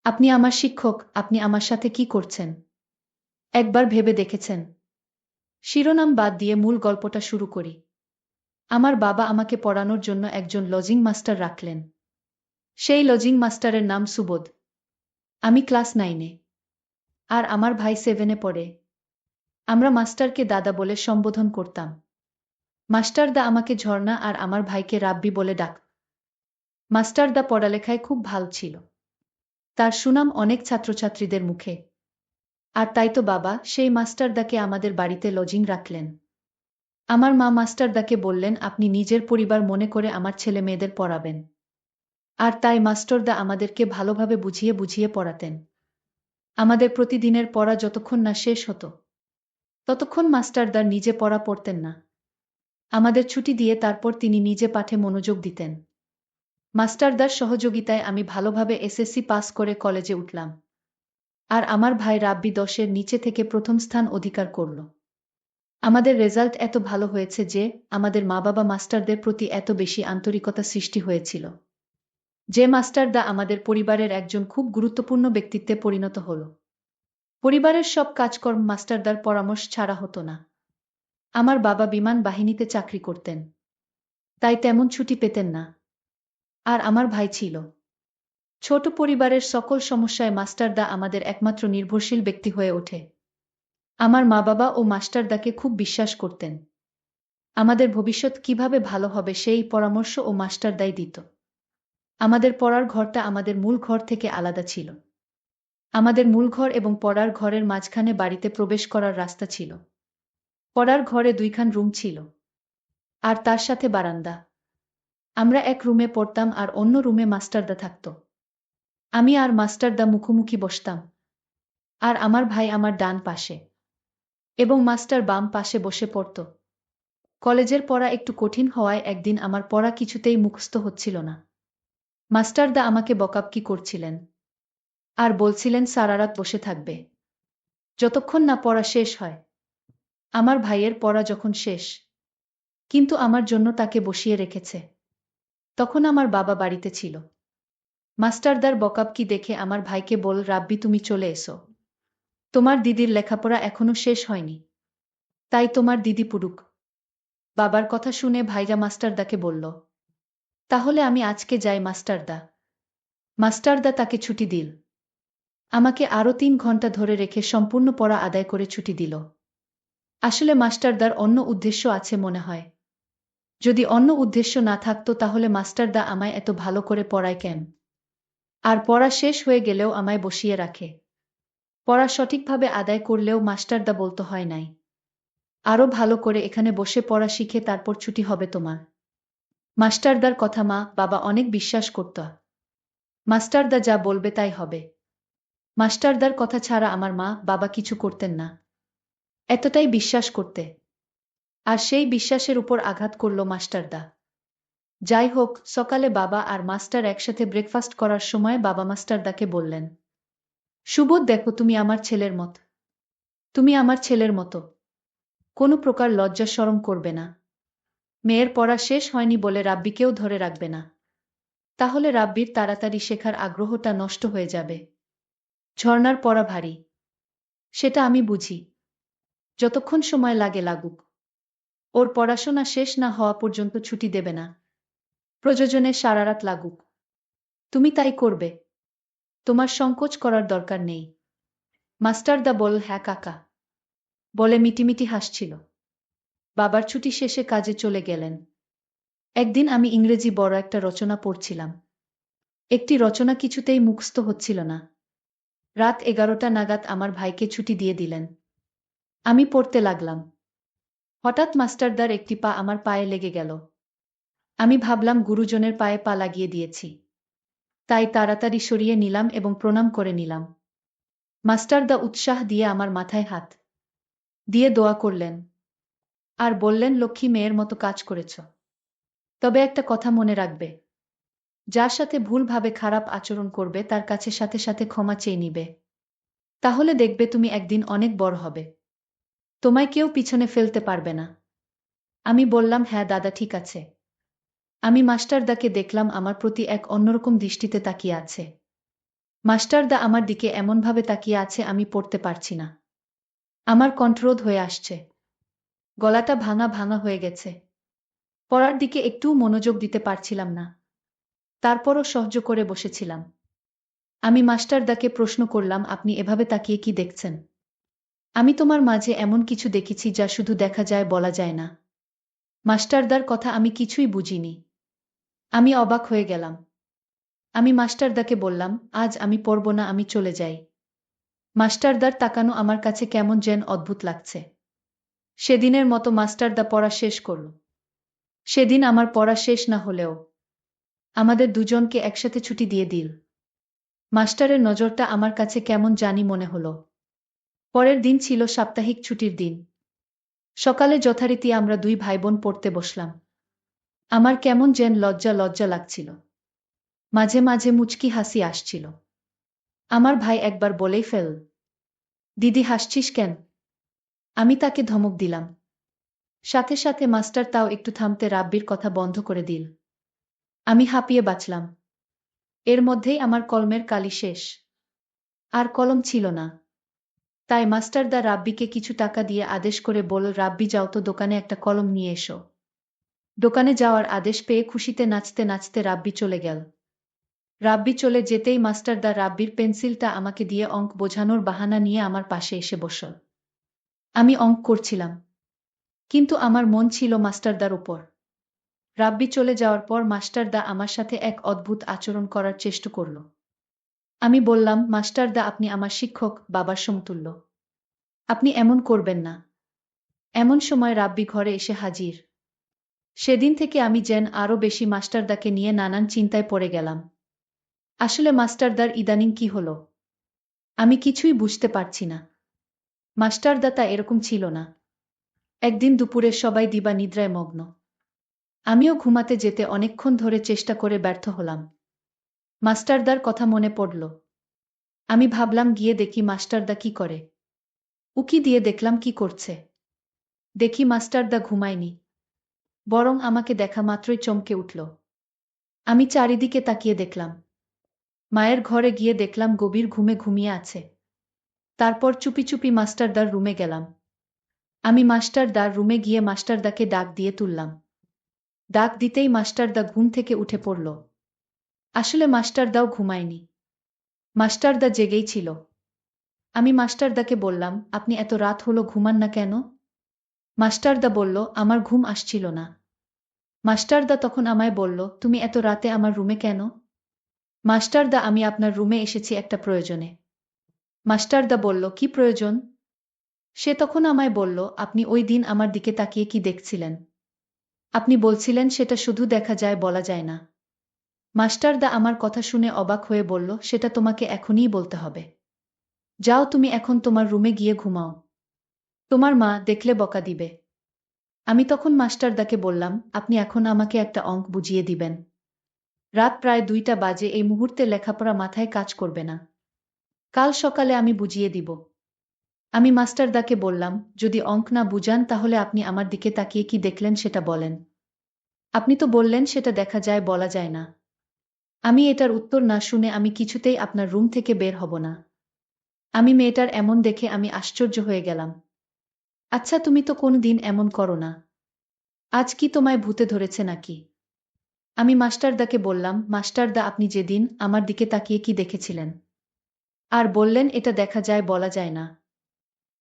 আপনি আমার শিক্ষক, আপনি আমার সাথে কি করছেন? একবার ভেবে দেখেছেন? শিরোনাম বাদ দিয়ে মূল গল্পটা শুরু করি। আমার বাবা আমাকে পড়ানোর জন্য একজন লজিং মাস্টার রাখলেন। সেই লজিং মাস্টারের নাম সুবোধ। আমি ক্লাস 9-এ। আর আমার ভাই 7-এ পড়ে। আমরা মাস্টারকে দাদা বলে সম্বোধন করতাম। মাস্টারদা আমাকে ঝর্ণা আর আমার ভাইকে রাব্বি বলে ডাক। মাস্টারদা পড়ালেখায় খুব ভাল ছিল। তার সুনাম অনেক ছাত্রছাত্রীদের মুখে। আর তাই তো বাবা সেই মাস্টারদাকে আমাদের বাড়িতে লজিং রাখলেন। আমার মা মাস্টারদাকে বললেন, আপনি নিজের পরিবার মনে করে আমার ছেলে মেয়েদের পড়াবেন। আর তাই মাস্টারদা আমাদেরকে ভালোভাবে বুঝিয়ে বুঝিয়ে পড়াতেন। আমাদের প্রতিদিনের পড়া যতক্ষণ না শেষ হতো, ততক্ষণ মাস্টারদার নিজে পড়া পড়তেন না। আমাদের ছুটি দিয়ে তারপর তিনি নিজে পাঠে মনোযোগ দিতেন। মাস্টারদার সহযোগিতায় আমি ভালোভাবে এসএসসি পাস করে কলেজে উঠলাম। আর আমার ভাই রাব্বি 10-এর নিচে থেকে প্রথম স্থান অধিকার করল। আমাদের রেজাল্ট এত ভালো হয়েছে যে আমাদের মা বাবা মাস্টারদের প্রতি এত বেশি আন্তরিকতা সৃষ্টি হয়েছিল যে মাস্টারদা আমাদের পরিবারের একজন খুব গুরুত্বপূর্ণ ব্যক্তিত্বে পরিণত হল। পরিবারের সব কাজকর্ম মাস্টারদার পরামর্শ ছাড়া হতো না। আমার বাবা বিমান বাহিনীতে চাকরি করতেন, তাই তেমন ছুটি পেতেন না। আর আমার ভাই ছিল ছোট, পরিবারের সকল সমস্যায় মাস্টারদা আমাদের একমাত্র নির্ভরশীল ব্যক্তি হয়ে ওঠে। আমার মা বাবা ও মাস্টারদাকে খুব বিশ্বাস করতেন। আমাদের ভবিষ্যৎ কিভাবে ভালো হবে সেই পরামর্শ ও মাস্টারদাই দিত। আমাদের পড়ার ঘরটা আমাদের মূল ঘর থেকে আলাদা ছিল। আমাদের মূল ঘর এবং পড়ার ঘরের মাঝখানে বাড়িতে প্রবেশ করার রাস্তা ছিল। পড়ার ঘরে 2খান রুম ছিল। আর তার সাথে বারান্দা। আমরা এক রুমে পড়তাম আর অন্য রুমে মাস্টারদা থাকত। আমি আর মাস্টারদা মুখোমুখি বসতাম। আর আমার ভাই আমার ডান পাশে। এবং মাস্টার বাম পাশে বসে পড়ত। কলেজের পড়া একটু কঠিন হওয়ায় একদিন আমার পড়া কিছুতেই মুখস্থ হচ্ছিল না। মাস্টারদা আমাকে বকাবকি করছিলেন। আর বলছিলেন সারা রাত বসে থাকবে, যতক্ষণ না পড়া শেষ হয়। আমার ভাইয়ের পড়া যখন শেষ, কিন্তু আমার জন্য তাকে বসিয়ে রেখেছে, তখন আমার বাবা বাড়িতে ছিল। মাস্টারদার বকাবকি দেখে আমার ভাইকে বল, রাব্বি তুমি চলে এসো। তোমার দিদির লেখাপড়া এখনো শেষ হয়নি, তাই তোমার দিদি পড়ুক। বাবার কথা শুনে ভাইরা মাস্টারদাকে বলল, তাহলে আমি আজকে যাই মাস্টারদা। মাস্টারদা তাকে ছুটি দিল। আমাকে আরও 3 ঘন্টা ধরে রেখে সম্পূর্ণ পড়া আদায় করে ছুটি দিল। আসলে মাস্টারদার অন্য উদ্দেশ্য আছে মনে হয়। যদি অন্য উদ্দেশ্য না থাকতো তাহলে মাস্টারদা আমায় এত ভালো করে পড়ায় কেন? আর পড়া শেষ হয়ে গেলেও আমায় বসিয়ে রাখে। পড়া সঠিকভাবে আদায় করলেও মাস্টারদা বলতো, হয় নাই, আরও ভালো করে এখানে বসে পড়া শিখে তারপর ছুটি হবে তোমার। মাস্টারদার কথা মা বাবা অনেক বিশ্বাস করত। মাস্টারদা যা বলবে তাই হবে। মাস্টারদার কথা ছাড়া আমার মা বাবা কিছু করতেন না, এতটাই বিশ্বাস করতে। আর সেই বিশ্বাসের উপর আঘাত করল মাস্টারদা। যাই হোক, সকালে বাবা আর মাস্টার একসাথে ব্রেকফাস্ট করার সময় বাবা মাস্টারদাকে বললেন, সুবোধ দেখো, তুমি আমার ছেলের মত। তুমি আমার ছেলের মতো। কোনো প্রকার লজ্জা শরম করবে না। মেয়ের পড়া শেষ হয়নি বলে রাব্বিকেও ধরে রাখবে না। তাহলে রাব্বির তাড়াতাড়ি শেখার আগ্রহটা নষ্ট হয়ে যাবে। ঝর্ণার পড়া ভারী, সেটা আমি বুঝি। যতক্ষণ সময় লাগে লাগুক। ওর পড়াশোনা শেষ না হওয়া পর্যন্ত ছুটি দেবে না। প্রয়োজনে সারা রাত লাগুক। তুমি তাই করবে। তোমার সংকোচ করার দরকার নেই। মাস্টারদা বলল, হ্যাঁ কাকা। বলে মিটিমিটি হাসছিল। বাবার ছুটি শেষে কাজে চলে গেলেন। একদিন আমি ইংরেজি বড় একটা রচনা পড়ছিলাম। একটি রচনা কিছুতেই মুখস্থ হচ্ছিল না। রাত 11টা নাগাদ আমার ভাইকে ছুটি দিয়ে দিলেন। আমি পড়তে লাগলাম। হঠাৎ মাস্টারদার একটি পা আমার পায়ে লেগে গেল। আমি ভাবলাম গুরুজনের পায়ে পা লাগিয়ে দিয়েছি। তাই তাড়াতাড়ি সরিয়ে নিলাম এবং প্রণাম করে নিলাম। মাস্টারদা উৎসাহ দিয়ে আমার মাথায় হাত দিয়ে দোয়া করলেন। আর বললেন, লক্ষ্মী মেয়ের মতো কাজ করেছ। তবে একটা কথা মনে রাখবে, যার সাথে ভুলভাবে খারাপ আচরণ করবে তার কাছে সাথে সাথে ক্ষমা চেয়ে নিবে। তাহলে দেখবে তুমি একদিন অনেক বড় হবে। তোমায় কেউ পিছনে ফেলতে পারবে না। আমি বললাম, হ্যাঁ দাদা, ঠিক আছে। আমি মাস্টারদাকে দেখলাম আমার প্রতি এক অন্যরকম দৃষ্টিতে তাকিয়ে আছে। মাস্টারদা আমার দিকে এমনভাবে তাকিয়ে আছে আমি পড়তে পারছি না। আমার কণ্ঠরোধ হয়ে আসছে। গলাটা ভাঙা ভাঙা হয়ে গেছে। পড়ার দিকে একটুও মনোযোগ দিতে পারছিলাম না। তারপরও সহ্য করে বসেছিলাম। আমি মাস্টারদাকে প্রশ্ন করলাম, আপনি এভাবে তাকিয়ে কি দেখছেন? আমি তোমার মাঝে এমন কিছু দেখেছি যা শুধু দেখা যায় বলা যায় না। মাস্টারদার কথা আমি কিছুই বুঝিনি। আমি অবাক হয়ে গেলাম। আমি মাস্টারদাকে বললাম, আজ আমি পড়ব না, আমি চলে যাই। মাস্টারদার তাকানো আমার কাছে কেমন যেন অদ্ভুত লাগছে। সেদিনের মতো মাস্টারদা পড়া শেষ করল। সেদিন আমার পড়া শেষ না হলেও আমাদের দুজনকে একসাথে ছুটি দিয়ে দিল। মাস্টারের নজরটা আমার কাছে কেমন জানি মনে হলো। পরের দিন ছিল সাপ্তাহিক ছুটির দিন। সকালে যথারীতি আমরা দুই ভাইবোন পড়তে বসলাম। আমার কেমন যেন লজ্জা লজ্জা লাগছিল। মাঝে মাঝে মুচকি হাসি আসছিল। আমার ভাই একবার বলেই ফেলল, দিদি হাসছিস কেন? আমি তাকে ধমক দিলাম। সাথে সাথে মাস্টার তাও একটু থামতে রাব্বির কথা বন্ধ করে দিল। আমি হাঁপিয়ে বাঁচলাম। এর মধ্যেই আমার কলমের কালি শেষ। আর কলম ছিল না। তাই মাস্টারদা রাব্বিকে কিছু টাকা দিয়ে আদেশ করে বলল, রাব্বি যাও তো দোকানে একটা কলম নিয়ে এসো। দোকানে যাওয়ার আদেশ পেয়ে খুশিতে নাচতে নাচতে রাব্বি চলে গেল। রাব্বি চলে যেতেই মাস্টারদা রাব্বির পেন্সিলটা আমাকে দিয়ে অঙ্ক বোঝানোর বাহানা নিয়ে আমার পাশে এসে বসল। আমি অঙ্ক করছিলাম। কিন্তু আমার মন ছিল মাস্টারদার উপর। রাব্বি চলে যাওয়ার পর মাস্টারদা আমার সাথে এক অদ্ভুত আচরণ করার চেষ্টা করল। আমি বললাম, মাস্টারদা আপনি আমার শিক্ষক, বাবার সমতুল্য। আপনি এমন করবেন না। এমন সময় রাব্বি ঘরে এসে হাজির। সেদিন থেকে আমি যেন আরও বেশি মাস্টারদাকে নিয়ে নানান চিন্তায় পড়ে গেলাম। আসলে মাস্টারদার ইদানিং কি হলো? আমি কিছুই বুঝতে পারছি না। মাস্টারদা তা এরকম ছিল না। একদিন দুপুরে সবাই দিবা নিদ্রায় মগ্ন। আমিও ঘুমাতে যেতে অনেকক্ষণ ধরে চেষ্টা করে ব্যর্থ হলাম। মাস্টারদার কথা মনে পড়ল। আমি ভাবলাম গিয়ে দেখি মাস্টারদা কি করে। উকি দিয়ে দেখলাম কি করছে। দেখি মাস্টারদা ঘুমায়নি। বরং আমাকে দেখা মাত্রই চমকে উঠল। আমি চারিদিকে তাকিয়ে দেখলাম। মায়ের ঘরে গিয়ে দেখলাম গভীর ঘুমে ঘুমিয়ে আছে। তারপর চুপি চুপি মাস্টারদার রুমে গেলাম। আমি মাস্টারদার রুমে গিয়ে মাস্টারদাকে ডাক দিয়ে তুললাম। ডাক দিতেই মাস্টারদা ঘুম থেকে উঠে পড়ল। আসলে মাস্টারদাও ঘুমায়নি। মাস্টারদা জেগেই ছিল। আমি মাস্টারদাকে বললাম, আপনি এত রাত হলো ঘুমান না কেন? মাস্টারদা বলল, আমার ঘুম আসছিল না। মাস্টারদা তখন আমায় বলল, তুমি এত রাতে আমার রুমে কেন? মাস্টারদা, আমি আপনার রুমে এসেছি একটা প্রয়োজনে। মাস্টারদা বলল, কি প্রয়োজন? সে তখন আমায় বলল, আপনি ওই দিন আমার দিকে তাকিয়ে কি দেখছিলেন? আপনি বলছিলেন সেটা শুধু দেখা যায় বলা যায় না। মাস্টারদা আমার কথা শুনে অবাক হয়ে বলল, সেটা তোমাকে এখনই বলতে হবে। যাও তুমি এখন তোমার রুমে গিয়ে ঘুমাও। তোমার মা দেখলে বকা দিবে। আমি তখন মাস্টারদাকে বললাম, আপনি এখন আমাকে একটা অঙ্ক বুঝিয়ে দিবেন। রাত প্রায় 2টা বাজে, এই মুহূর্তে লেখাপড়া মাথায় কাজ করবে না। কাল সকালে আমি বুঝিয়ে দিব। আমি মাস্টারদাকে বললাম, যদি অঙ্ক না বুঝান তাহলে আপনি আমার দিকে তাকিয়ে কি দেখলেন সেটা বলেন। আপনি তো বললেন সেটা দেখা যায় বলা যায় না। আমি এটার উত্তর না শুনে আমি কিছুতেই আপনার রুম থেকে বের হব না। আমি মেয়েটার এমন দেখে আমি আশ্চর্য হয়ে গেলাম। আচ্ছা, তুমি তো কোনদিন এমন করো না। আজ কি তোমায় ভূতে ধরেছে নাকি? আমি মাস্টারদাকে বললাম, মাস্টারদা আপনি যেদিন আমার দিকে তাকিয়ে কি দেখেছিলেন? আর বললেন এটা দেখা যায় বলা যায় না।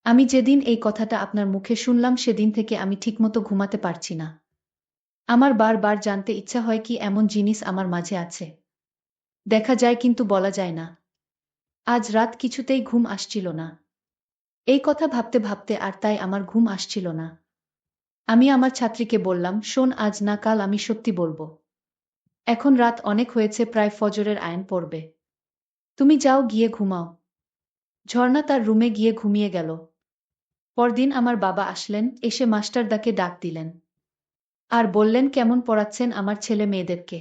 আমি যেদিন এই কথাটা আপনার মুখে শুনলাম সেদিন থেকে আমি ঠিকমতো ঘুমাতে পারছি না। আমার বারবার জানতে ইচ্ছা হয় কি এমন জিনিস আমার মাঝে আছে। দেখা যায় কিন্তু বলা যায় না। আজ রাত কিছুতেই ঘুম আসছিল না। এই কথা ভাবতে ভাবতে আর তাই আমার ঘুম আসছিল না। আমি আমার ছাত্রীকে বললাম, শোন, আজ না কাল আমি সত্যি বলবো। এখন রাত অনেক হয়েছে, প্রায় ফজরের আয়ান পড়বে। তুমি যাও গিয়ে ঘুমাও। ঝর্ণা তার রুমে গিয়ে ঘুমিয়ে গেল। পরদিন আমার বাবা আসলেন, এসে মাস্টারদাকে ডাক দিলেন। আর বললেন, কেমন পড়াচ্ছেন আমার ছেলে মেয়েদেরকে?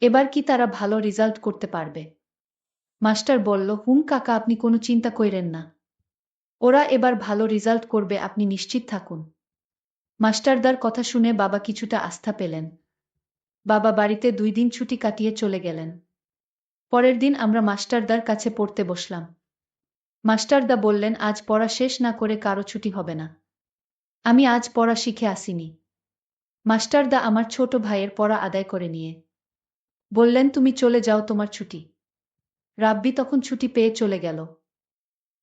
এবার কি তারা ভালো রেজাল্ট করতে পারবে? মাস্টার বলল, হুম কাকা, আপনি কোনো চিন্তা কইরেন না। ওরা এবার ভালো রেজাল্ট করবে, আপনি নিশ্চিত থাকুন। মাস্টারদার কথা শুনে বাবা কিছুটা আস্থা পেলেন। বাবা বাড়িতে 2 দিন ছুটি কাটিয়ে চলে গেলেন। পরের দিন আমরা মাস্টারদার কাছে পড়তে বসলাম। মাস্টারদা বললেন, আজ পড়া শেষ না করে কারো ছুটি হবে না। আমি আজ পড়া শিখে আসিনি। মাস্টারদা আমার ছোট ভাইয়ের পড়া আদায় করে নিয়ে বললেন, তুমি চলে যাও, তোমার ছুটি। রাব্বি তখন ছুটি পেয়ে চলে গেল।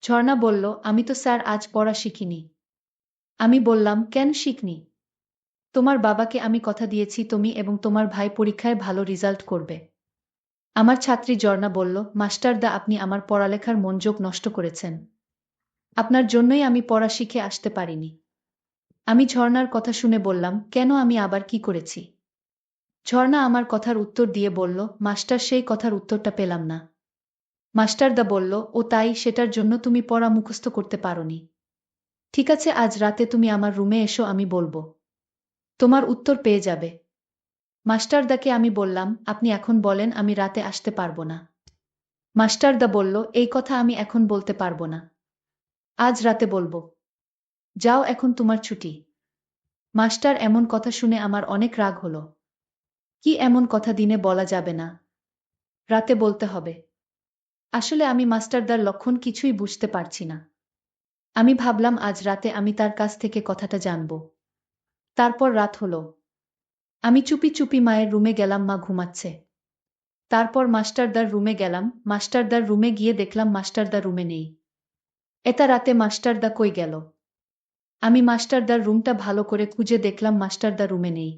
ঝর্ণা বলল, আমি তো স্যার আজ পড়া শিখিনি। আমি বললাম, কেন শিখনি? তোমার বাবাকে আমি কথা দিয়েছি তুমি এবং তোমার ভাই পরীক্ষায় ভালো রেজাল্ট করবে। আমার ছাত্রী ঝর্ণা বলল, মাস্টারদা আপনি আমার পড়ালেখার মনোযোগ নষ্ট করেছেন। আপনার জন্যই আমি পড়া শিখে আসতে পারিনি। আমি ঝর্ণার কথা শুনে বললাম, কেন, আমি আবার কি করেছি? ঝর্ণা আমার কথার উত্তর দিয়ে বলল, মাস্টার সেই কথার উত্তরটা পেলাম না। মাস্টারদা বলল, ও তাই, সেটার জন্য তুমি পড়া মুখস্থ করতে পারোনি। ঠিক আছে, আজ রাতে তুমি আমার রুমে এসো, আমি বলবো। তোমার উত্তর পেয়ে যাবে। মাস্টারদাকে আমি বললাম, আপনি এখন বলেন, আমি রাতে আসতে পারবো না। মাস্টারদা বলল, এই কথা আমি এখন বলতে পারবো না। আজ রাতে বলবো। যাও, এখন তোমার ছুটি। মাস্টার এমন কথা শুনে আমার অনেক রাগ হলো। কি এমন কথা দিনে বলা যাবে না? রাতে বলতে হবে? আসলে আমি মাস্টারদার লক্ষণ কিছুই বুঝতে পারছি না। আমি ভাবলাম আজ রাতে আমি তার কাছ থেকে কথাটা জানব। তারপর রাত হলো। আমি চুপি চুপি মায়ের রুমে গেলাম, মা ঘুমাচ্ছে। তারপর মাস্টারদার রুমে গেলাম। মাস্টারদার রুমে গিয়ে দেখলাম মাস্টারদা রুমে নেই। এত রাতে মাস্টারদা কই গেল? আমি মাস্টারদার রুমটা ভালো করে খুঁজে দেখলাম মাস্টারদা রুমে নেই।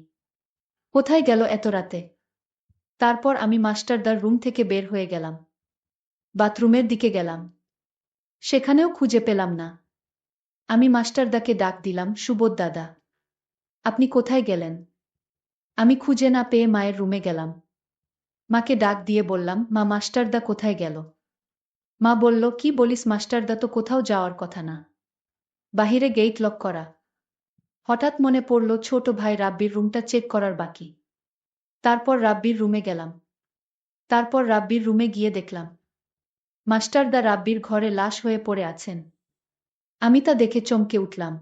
কোথায় গেল এত রাতে? তারপর আমি মাস্টারদার রুম থেকে বের হয়ে গেলাম। বাথরুমের দিকে গেলাম। সেখানেও খুঁজে পেলাম না। আমি মাস্টারদাকে ডাক দিলাম, সুবোধ দাদা, আপনি কোথায় গেলেন? আমি খুঁজে না পেয়ে মায়ের রুমে গেলাম। মাকে ডাক দিয়ে বললাম, মা, মাস্টারদা কোথায় গেল? মা বলল, কি বলিস, মাস্টারদা তো কোথাও যাওয়ার কথা না। বাহিরে গেট লক করা। হঠাৎ মনে পড়ল ছোট ভাই রাব্বির রুমটা চেক করার বাকি। তারপর রাব্বির রুমে গেলাম। তারপর রাব্বির রুমে গিয়ে দেখলাম মাস্টারদা রাব্বির ঘরে লাশ হয়ে পড়ে আছেন। আমি তা দেখে চমকে উঠলাম।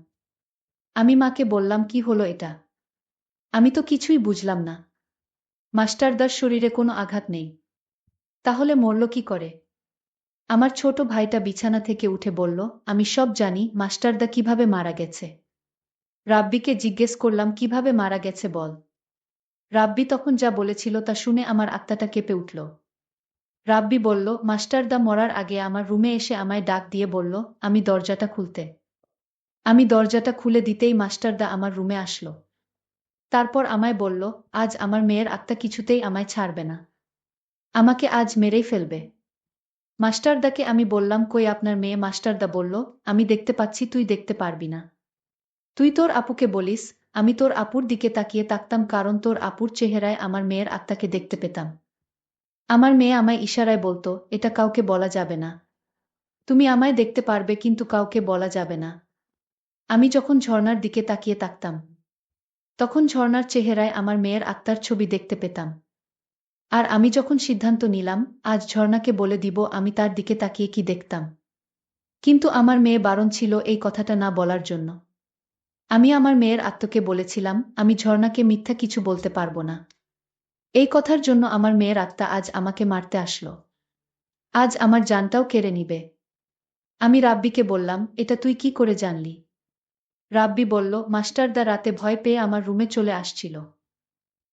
আমি মাকে বললাম, কি হলো এটা? আমি তো কিছুই বুঝলাম না। মাস্টারদার শরীরে কোনো আঘাত নেই। তাহলে মরল কি করে? আমার ছোট ভাইটা বিছানা থেকে উঠে বলল, আমি সব জানি, মাস্টারদা কিভাবে মারা গেছে। রাব্বিকে জিজ্ঞেস করলাম, কিভাবে মারা গেছে বল। রাব্বি তখন যা বলেছিল তা শুনে আমার আত্মাটা কেঁপে উঠল। রাব্বি বলল, মাস্টারদা মরার আগে আমার রুমে এসে আমায় ডাক দিয়ে বলল, আমি দরজাটা খুলতে। আমি দরজাটা খুলে দিতেই মাস্টারদা আমার রুমে আসলো। তারপর আমায় বলল, আজ আমার মেয়ের আত্মা কিছুতেই আমায় ছাড়বে না। আমাকে আজ মেরেই ফেলবে। মাস্টারদাকে আমি বললাম, কই আপনার মেয়ে? মাস্টারদা বলল, আমি দেখতে পাচ্ছি, তুই দেখতে পারবি না। তুই তোর আপুকে বলিস। আমি তোর আপুর দিকে তাকিয়ে থাকতাম, কারণ তোর আপুর চেহারায় আমার মেয়ের আত্মাকে দেখতে পেতাম। আমার মেয়ে আমায় ইশারায় বলতো, এটা কাউকে বলা যাবে না। তুমি আমায় দেখতে পারবে, কিন্তু কাউকে বলা যাবে না। আমি যখন ঝর্ণার দিকে তাকিয়ে থাকতাম, তখন ঝর্ণার চেহারায় আমার মেয়ের আত্মার ছবি দেখতে পেতাম। আর আমি যখন সিদ্ধান্ত নিলাম আজ ঝর্ণাকে বলে দিব আমি তার দিকে তাকিয়ে কি দেখতাম, কিন্তু আমার মেয়ে বারণ ছিল এই কথাটা না বলার জন্য। আমি আমার মেয়ের আত্মাকে বলেছিলাম, আমি ঝর্ণাকে মিথ্যা কিছু বলতে পারবো না। এই কথার জন্য আমার মেয়ের আত্মা আজ আমাকে মারতে আসলো। আজ আমার জানটাও কেড়ে নিবে। আমি রাব্বিকে বললাম, এটা তুই কি করে জানলি? রাব্বি বলল, মাস্টারদা রাতে ভয় পেয়ে আমার রুমে চলে আসছিল।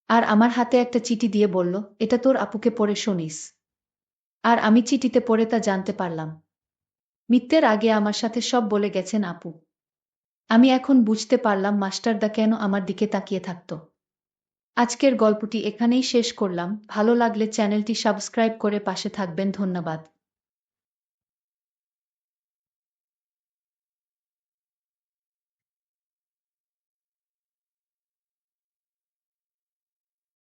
আর আমার হাতে একটা চিঠি দিয়ে বলল, এটা তোর আপুকে পড়ে শোনিস। আর আমি চিঠিতে পড়ে তা জানতে পারলাম। মৃত্যুর আগে আমার সাথে সব বলে গেছেন আপু। আমি এখন বুঝতে পারলাম মাস্টারদা কেন আমার দিকে তাকিয়ে থাকত। আজকের গল্পটি এখানেই শেষ করলাম। ভালো লাগলে চ্যানেলটি সাবস্ক্রাইব করে পাশে থাকবেন। ধন্যবাদ।